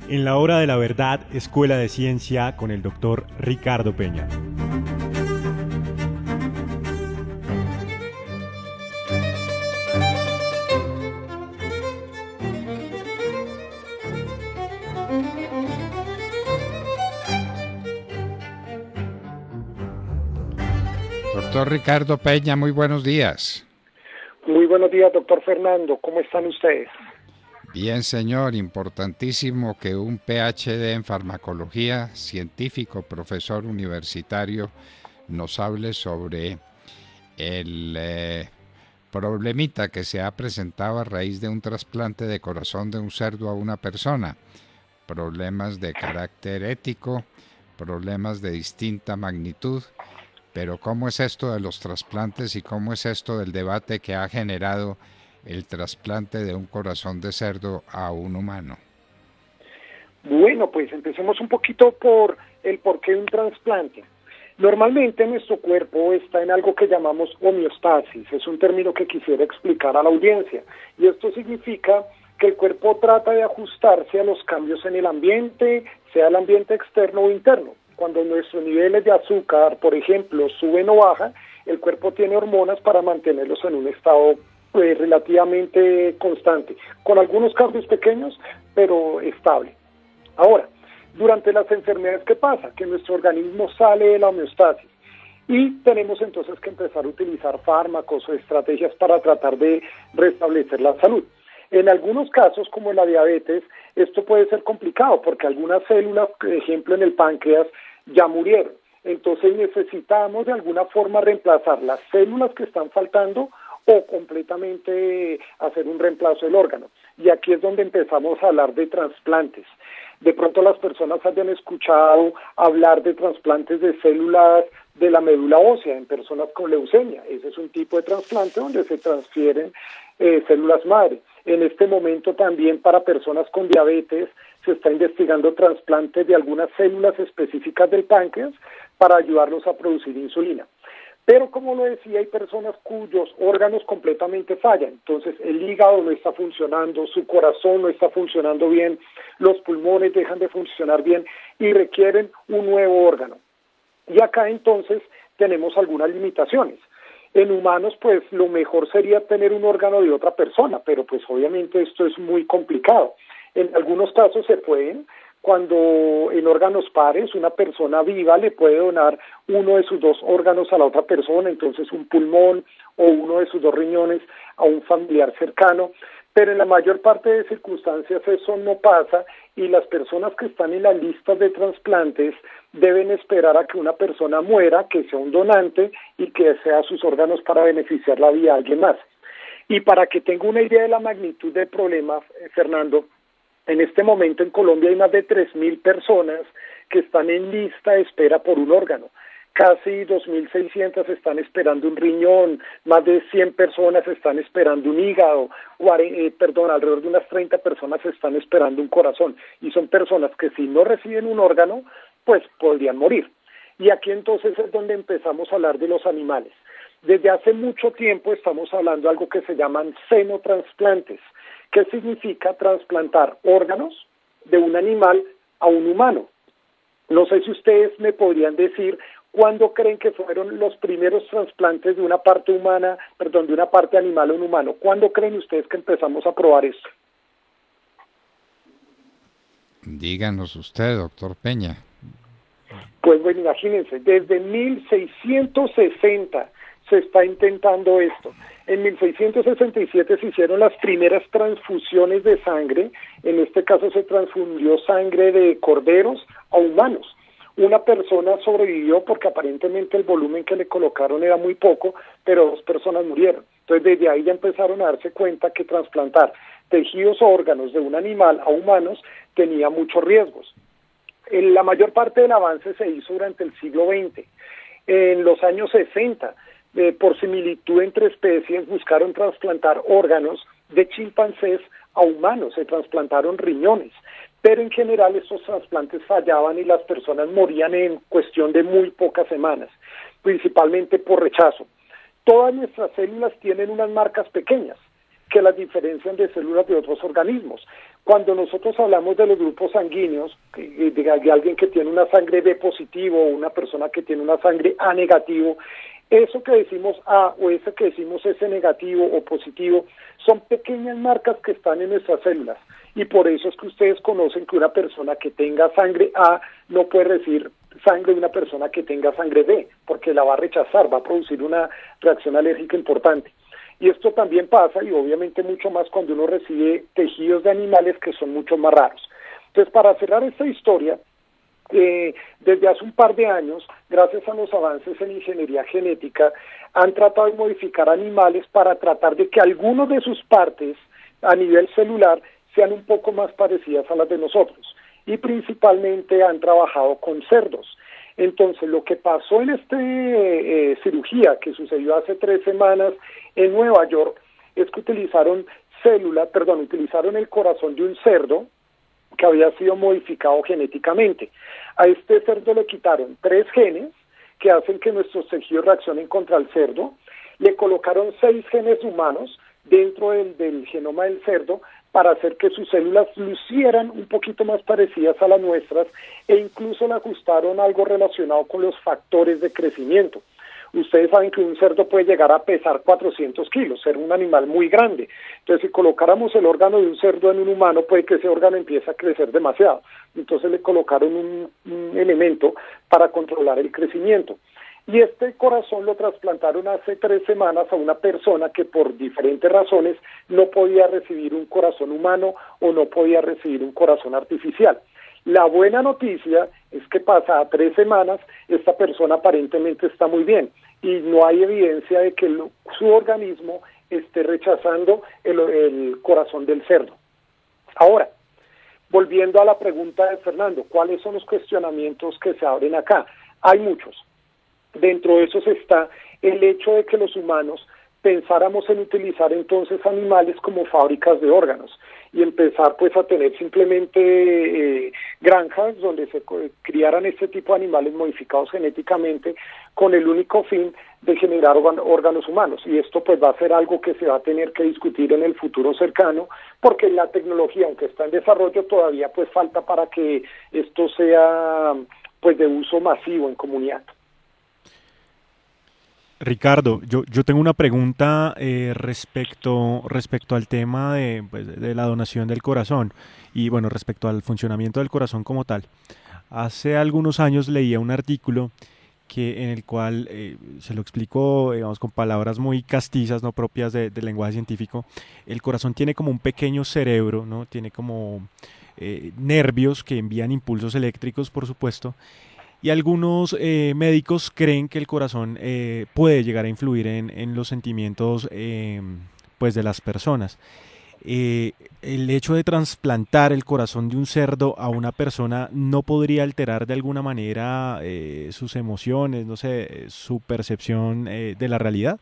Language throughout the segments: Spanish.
en la Hora de la Verdad, Escuela de Ciencia, con el doctor Ricardo Peña. Doctor Ricardo Peña, muy buenos días. Muy buenos días, doctor Fernando. ¿Cómo están ustedes? Bien, señor. Importantísimo que un PhD en farmacología, científico, profesor universitario, nos hable sobre el problemita que se ha presentado a raíz de un trasplante de corazón de un cerdo a una persona. Problemas de carácter ético, problemas de distinta magnitud. Pero ¿cómo es esto de los trasplantes y cómo es esto del debate que ha generado el trasplante de un corazón de cerdo a un humano? Bueno, pues empecemos un poquito por el porqué de un trasplante. Normalmente nuestro cuerpo está en algo que llamamos homeostasis, es un término que quisiera explicar a la audiencia, y esto significa que el cuerpo trata de ajustarse a los cambios en el ambiente, sea el ambiente externo o interno. Cuando nuestros niveles de azúcar, por ejemplo, suben o bajan, el cuerpo tiene hormonas para mantenerlos en un estado relativamente constante, con algunos cambios pequeños, pero estable. Ahora, durante las enfermedades, ¿qué pasa? Que nuestro organismo sale de la homeostasis y tenemos entonces que empezar a utilizar fármacos o estrategias para tratar de restablecer la salud. En algunos casos, como en la diabetes, esto puede ser complicado porque algunas células, por ejemplo en el páncreas, ya murieron. Entonces necesitamos de alguna forma reemplazar las células que están faltando o completamente hacer un reemplazo del órgano. Y aquí es donde empezamos a hablar de trasplantes. De pronto las personas hayan escuchado hablar de trasplantes de células de la médula ósea en personas con leucemia. Ese es un tipo de trasplante donde se transfieren células madre. En este momento también para personas con diabetes se está investigando trasplantes de algunas células específicas del páncreas para ayudarlos a producir insulina. Pero como lo decía, hay personas cuyos órganos completamente fallan. Entonces el hígado no está funcionando, su corazón no está funcionando bien, los pulmones dejan de funcionar bien y requieren un nuevo órgano. Y acá entonces tenemos algunas limitaciones. En humanos, pues lo mejor sería tener un órgano de otra persona, pero pues obviamente esto es muy complicado. En algunos casos se pueden, cuando en órganos pares una persona viva le puede donar uno de sus dos órganos a la otra persona, entonces un pulmón o uno de sus dos riñones a un familiar cercano, pero en la mayor parte de circunstancias eso no pasa y las personas que están en las listas de trasplantes deben esperar a que una persona muera, que sea un donante y que sea sus órganos para beneficiar la vida de alguien más. Y para que tenga una idea de la magnitud del problema, Fernando, en este momento en Colombia hay más de 3.000 personas que están en lista de espera por un órgano. Casi 2.600 están esperando un riñón, más de 100 personas están esperando un hígado, alrededor de unas 30 personas están esperando un corazón. Y son personas que si no reciben un órgano, pues podrían morir. Y aquí entonces es donde empezamos a hablar de los animales. Desde hace mucho tiempo estamos hablando de algo que se llaman xenotransplantes. ¿Qué significa trasplantar órganos de un animal a un humano? No sé si ustedes me podrían decir cuándo creen que fueron los primeros trasplantes de una parte humana, de una parte animal a un humano. ¿Cuándo creen ustedes que empezamos a probar esto? Díganos usted, doctor Peña. Pues bueno, imagínense, desde 1660 se está intentando esto. En 1667 se hicieron las primeras transfusiones de sangre, en este caso se transfundió sangre de corderos a humanos. Una persona sobrevivió porque aparentemente el volumen que le colocaron era muy poco, pero 2 personas murieron. Entonces desde ahí ya empezaron a darse cuenta que trasplantar tejidos o órganos de un animal a humanos tenía muchos riesgos. La mayor parte del avance se hizo durante el siglo XX. En los años 60, por similitud entre especies, buscaron trasplantar órganos de chimpancés a humanos, se trasplantaron riñones, pero en general estos trasplantes fallaban y las personas morían en cuestión de muy pocas semanas, principalmente por rechazo. Todas nuestras células tienen unas marcas pequeñas, que las diferencian de células de otros organismos. Cuando nosotros hablamos de los grupos sanguíneos, de alguien que tiene una sangre B positivo o una persona que tiene una sangre A negativo, eso que decimos A o ese que decimos S negativo o positivo son pequeñas marcas que están en nuestras células, y por eso es que ustedes conocen que una persona que tenga sangre A no puede recibir sangre de una persona que tenga sangre B, porque la va a rechazar, va a producir una reacción alérgica importante. Y esto también pasa, y obviamente mucho más cuando uno recibe tejidos de animales que son mucho más raros. Entonces, para cerrar esta historia, desde hace un par de años, gracias a los avances en ingeniería genética, han tratado de modificar animales para tratar de que algunas de sus partes a nivel celular sean un poco más parecidas a las de nosotros. Y principalmente han trabajado con cerdos. Entonces, lo que pasó en esta cirugía que sucedió hace 3 semanas en Nueva York es que utilizaron el corazón de un cerdo que había sido modificado genéticamente. A este cerdo le quitaron 3 genes que hacen que nuestros tejidos reaccionen contra el cerdo, le colocaron 6 genes humanos dentro del genoma del cerdo para hacer que sus células lucieran un poquito más parecidas a las nuestras, e incluso le ajustaron algo relacionado con los factores de crecimiento. Ustedes saben que un cerdo puede llegar a pesar 400 kilos, ser un animal muy grande. Entonces, si colocáramos el órgano de un cerdo en un humano, puede que ese órgano empiece a crecer demasiado. Entonces le colocaron un elemento para controlar el crecimiento. Y este corazón lo trasplantaron hace 3 semanas a una persona que por diferentes razones no podía recibir un corazón humano o no podía recibir un corazón artificial. La buena noticia es que pasadas 3 semanas, esta persona aparentemente está muy bien y no hay evidencia de que su organismo esté rechazando el corazón del cerdo. Ahora, volviendo a la pregunta de Fernando, ¿cuáles son los cuestionamientos que se abren acá? Hay muchos. Dentro de esos está el hecho de que los humanos pensáramos en utilizar entonces animales como fábricas de órganos y empezar pues a tener simplemente granjas donde se criaran este tipo de animales modificados genéticamente con el único fin de generar órganos humanos. Y esto pues va a ser algo que se va a tener que discutir en el futuro cercano, porque la tecnología, aunque está en desarrollo, todavía pues falta para que esto sea pues de uso masivo en comunidad. Ricardo, yo tengo una pregunta respecto al tema de la donación del corazón y bueno, respecto al funcionamiento del corazón como tal. Hace algunos años leía un artículo en el cual se lo explico, digamos, con palabras muy castizas, no propias del lenguaje científico. El corazón tiene como un pequeño cerebro, ¿no? Tiene como nervios que envían impulsos eléctricos, por supuesto. Y algunos médicos creen que el corazón puede llegar a influir en los sentimientos pues de las personas. El hecho de trasplantar el corazón de un cerdo a una persona no podría alterar de alguna manera sus emociones, no sé, su percepción de la realidad.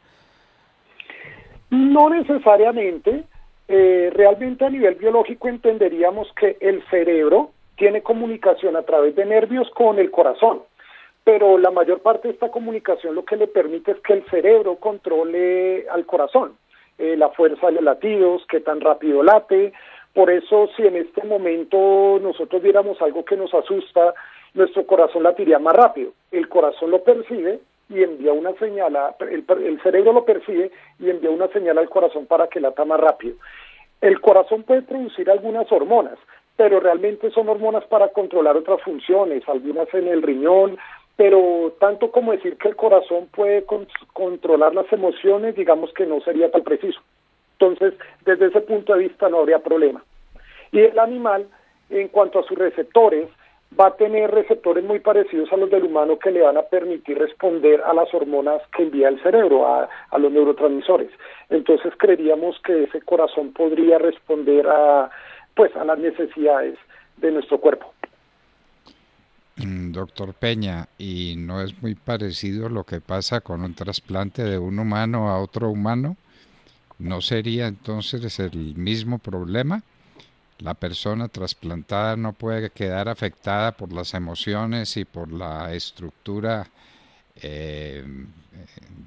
No necesariamente. Realmente a nivel biológico entenderíamos que el cerebro tiene comunicación a través de nervios con el corazón, pero la mayor parte de esta comunicación lo que le permite es que el cerebro controle al corazón, la fuerza de los latidos, qué tan rápido late. Por eso, si en este momento nosotros viéramos algo que nos asusta, nuestro corazón latiría más rápido. El corazón lo percibe y envía una señal, el cerebro lo percibe y envía una señal al corazón para que lata más rápido. El corazón puede producir algunas hormonas, pero realmente son hormonas para controlar otras funciones, algunas en el riñón, pero tanto como decir que el corazón puede controlar las emociones, digamos que no sería tan preciso. Entonces, desde ese punto de vista no habría problema. Y el animal, en cuanto a sus receptores, va a tener receptores muy parecidos a los del humano que le van a permitir responder a las hormonas que envía el cerebro, a los neurotransmisores. Entonces, creeríamos que ese corazón podría responder a las necesidades de nuestro cuerpo. Doctor Peña, ¿y no es muy parecido lo que pasa con un trasplante de un humano a otro humano? ¿No sería entonces el mismo problema? La persona trasplantada no puede quedar afectada por las emociones y por la estructura,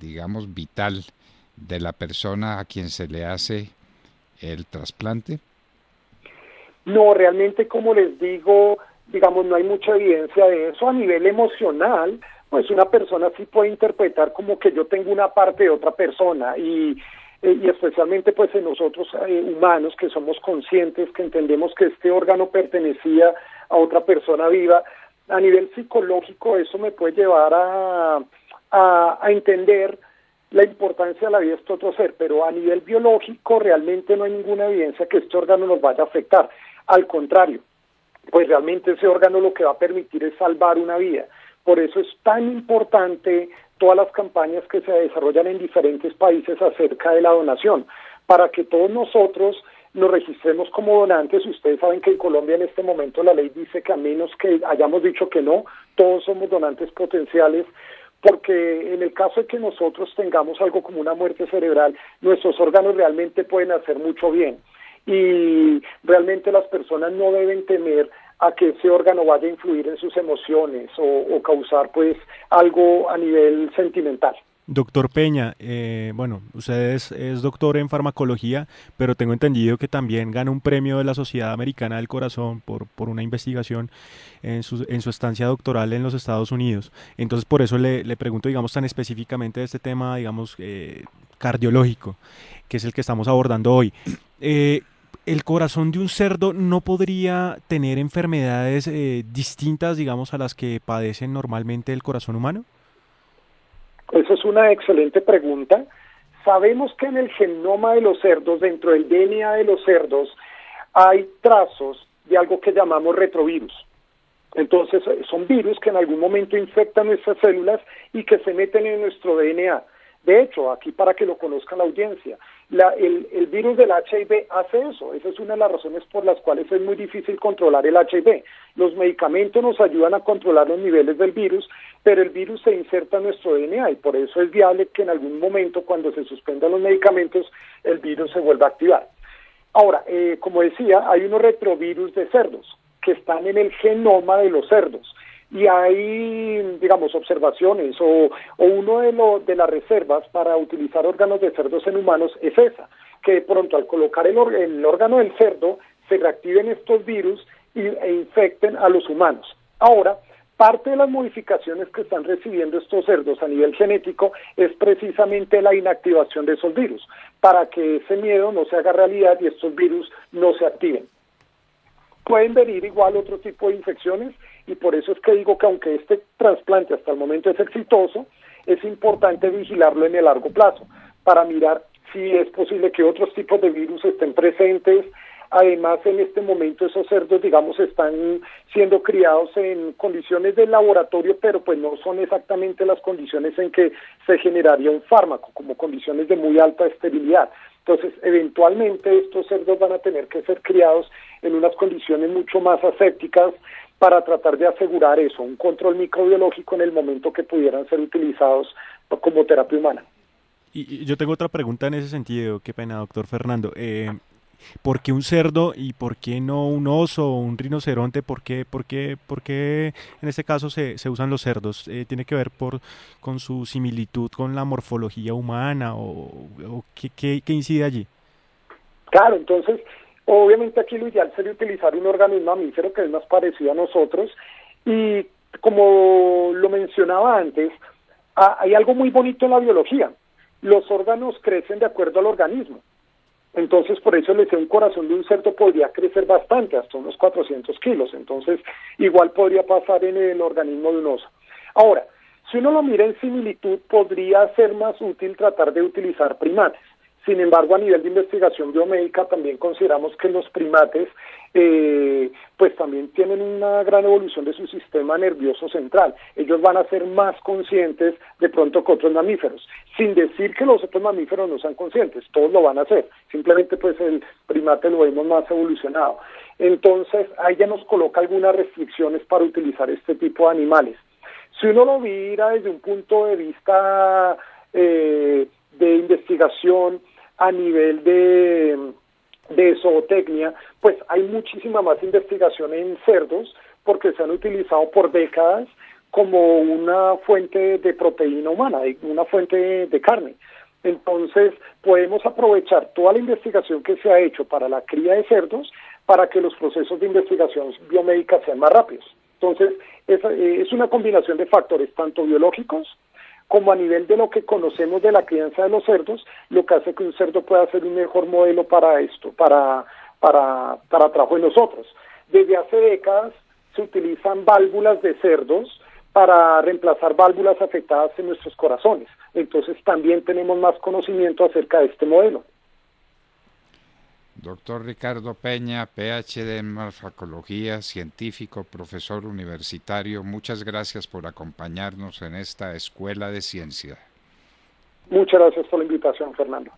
digamos, vital de la persona a quien se le hace el trasplante? No, realmente, como les digo, digamos, no hay mucha evidencia de eso. A nivel emocional, pues una persona sí puede interpretar como que yo tengo una parte de otra persona y especialmente pues en nosotros humanos que somos conscientes, que entendemos que este órgano pertenecía a otra persona viva. A nivel psicológico eso me puede llevar a entender la importancia de la vida de este otro ser, pero a nivel biológico realmente no hay ninguna evidencia que este órgano nos vaya a afectar. Al contrario, pues realmente ese órgano lo que va a permitir es salvar una vida. Por eso es tan importante todas las campañas que se desarrollan en diferentes países acerca de la donación, para que todos nosotros nos registremos como donantes. Ustedes saben que en Colombia en este momento la ley dice que a menos que hayamos dicho que no, todos somos donantes potenciales, porque en el caso de que nosotros tengamos algo como una muerte cerebral, nuestros órganos realmente pueden hacer mucho bien y realmente las personas no deben temer a que ese órgano vaya a influir en sus emociones o causar pues algo a nivel sentimental. Doctor Peña, bueno, usted es doctor en farmacología, pero tengo entendido que también gana un premio de la Sociedad Americana del Corazón por una investigación en su estancia doctoral en los Estados Unidos. Entonces, por eso le pregunto, digamos, tan específicamente de este tema, digamos, cardiológico, que es el que estamos abordando hoy. ¿El corazón de un cerdo no podría tener enfermedades distintas, digamos, a las que padecen normalmente el corazón humano? Esa es una excelente pregunta. Sabemos que en el genoma de los cerdos, dentro del DNA de los cerdos, hay trazos de algo que llamamos retrovirus. Entonces, son virus que en algún momento infectan nuestras células y que se meten en nuestro DNA. De hecho, aquí para que lo conozca la audiencia, el virus del HIV hace eso. Esa es una de las razones por las cuales es muy difícil controlar el HIV. Los medicamentos nos ayudan a controlar los niveles del virus, pero el virus se inserta en nuestro DNA y por eso es viable que en algún momento, cuando se suspendan los medicamentos, el virus se vuelva a activar. Ahora, como decía, hay unos retrovirus de cerdos que están en el genoma de los cerdos. Y hay, digamos, observaciones o uno de las reservas para utilizar órganos de cerdos en humanos es esa, que de pronto al colocar el órgano del cerdo se reactiven estos virus e infecten a los humanos. Ahora, parte de las modificaciones que están recibiendo estos cerdos a nivel genético es precisamente la inactivación de esos virus, para que ese miedo no se haga realidad y estos virus no se activen. Pueden venir igual otro tipo de infecciones y por eso es que digo que aunque este trasplante hasta el momento es exitoso, es importante vigilarlo en el largo plazo para mirar si es posible que otros tipos de virus estén presentes. Además, en este momento esos cerdos, digamos, están siendo criados en condiciones de laboratorio, pero pues no son exactamente las condiciones en que se generaría un fármaco, como condiciones de muy alta esterilidad. Entonces, eventualmente estos cerdos van a tener que ser criados en unas condiciones mucho más asépticas para tratar de asegurar eso, un control microbiológico en el momento que pudieran ser utilizados como terapia humana. Y yo tengo otra pregunta en ese sentido, qué pena, doctor Fernando. ¿Por qué un cerdo y por qué no un oso o un rinoceronte? ¿Por qué en este caso se usan los cerdos? ¿Tiene que ver con su similitud con la morfología humana o qué incide allí? Claro, entonces, obviamente aquí lo ideal sería utilizar un organismo mamífero que es más parecido a nosotros y como lo mencionaba antes, hay algo muy bonito en la biología. Los órganos crecen de acuerdo al organismo. Entonces, por eso le decía, un corazón de un cerdo podría crecer bastante, hasta unos 400 kilos. Entonces, igual podría pasar en el organismo de un oso. Ahora, si uno lo mira en similitud, podría ser más útil tratar de utilizar primates. Sin embargo, a nivel de investigación biomédica también consideramos que los primates pues también tienen una gran evolución de su sistema nervioso central. Ellos van a ser más conscientes de pronto que otros mamíferos, sin decir que los otros mamíferos no sean conscientes, todos lo van a hacer, simplemente pues el primate lo vemos más evolucionado. Entonces, ahí ya nos coloca algunas restricciones para utilizar este tipo de animales. Si uno lo mira desde un punto de vista de investigación a nivel de zootecnia, pues hay muchísima más investigación en cerdos porque se han utilizado por décadas como una fuente de proteína humana, una fuente de carne. Entonces, podemos aprovechar toda la investigación que se ha hecho para la cría de cerdos para que los procesos de investigación biomédica sean más rápidos. Entonces, es una combinación de factores, tanto biológicos como a nivel de lo que conocemos de la crianza de los cerdos, lo que hace que un cerdo pueda ser un mejor modelo para esto, para trabajo de nosotros. Desde hace décadas se utilizan válvulas de cerdos para reemplazar válvulas afectadas en nuestros corazones. Entonces también tenemos más conocimiento acerca de este modelo. Doctor Ricardo Peña, PhD en farmacología, científico, profesor universitario, muchas gracias por acompañarnos en esta Escuela de Ciencia. Muchas gracias por la invitación, Fernando.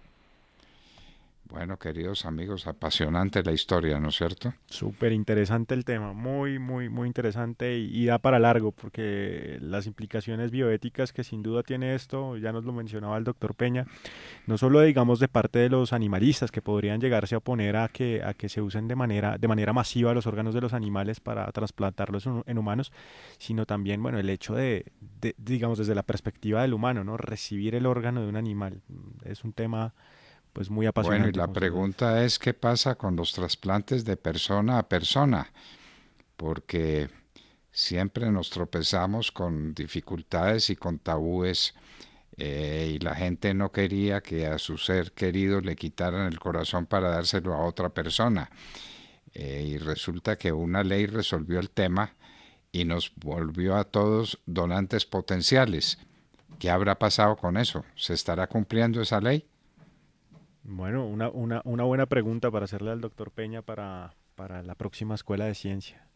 Bueno, queridos amigos, apasionante la historia, ¿no es cierto? Súper interesante el tema, muy, muy, muy interesante y da para largo porque las implicaciones bioéticas que sin duda tiene esto, ya nos lo mencionaba el doctor Peña, no solo digamos de parte de los animalistas que podrían llegarse a oponer a que se usen de manera masiva los órganos de los animales para trasplantarlos en humanos, sino también, bueno, el hecho de, digamos, desde la perspectiva del humano, ¿no? Recibir el órgano de un animal es un tema pues muy apasionante. Bueno, y la pregunta es qué pasa con los trasplantes de persona a persona, porque siempre nos tropezamos con dificultades y con tabúes, y la gente no quería que a su ser querido le quitaran el corazón para dárselo a otra persona, y resulta que una ley resolvió el tema y nos volvió a todos donantes potenciales. ¿Qué habrá pasado con eso? ¿Se estará cumpliendo esa ley? Bueno, una buena pregunta para hacerle al doctor Peña para la próxima escuela de ciencia.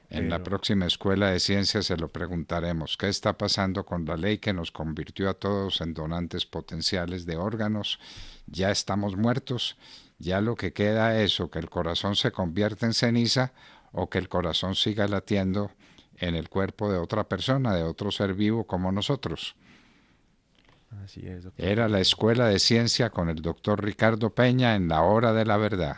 En la próxima escuela de ciencia se lo preguntaremos. ¿Qué está pasando con la ley que nos convirtió a todos en donantes potenciales de órganos? Ya estamos muertos. Ya lo que queda es o que el corazón se convierta en ceniza o que el corazón siga latiendo en el cuerpo de otra persona, de otro ser vivo como nosotros. Así es, doctor. Era la Escuela de Ciencia con el doctor Ricardo Peña en la Hora de la Verdad.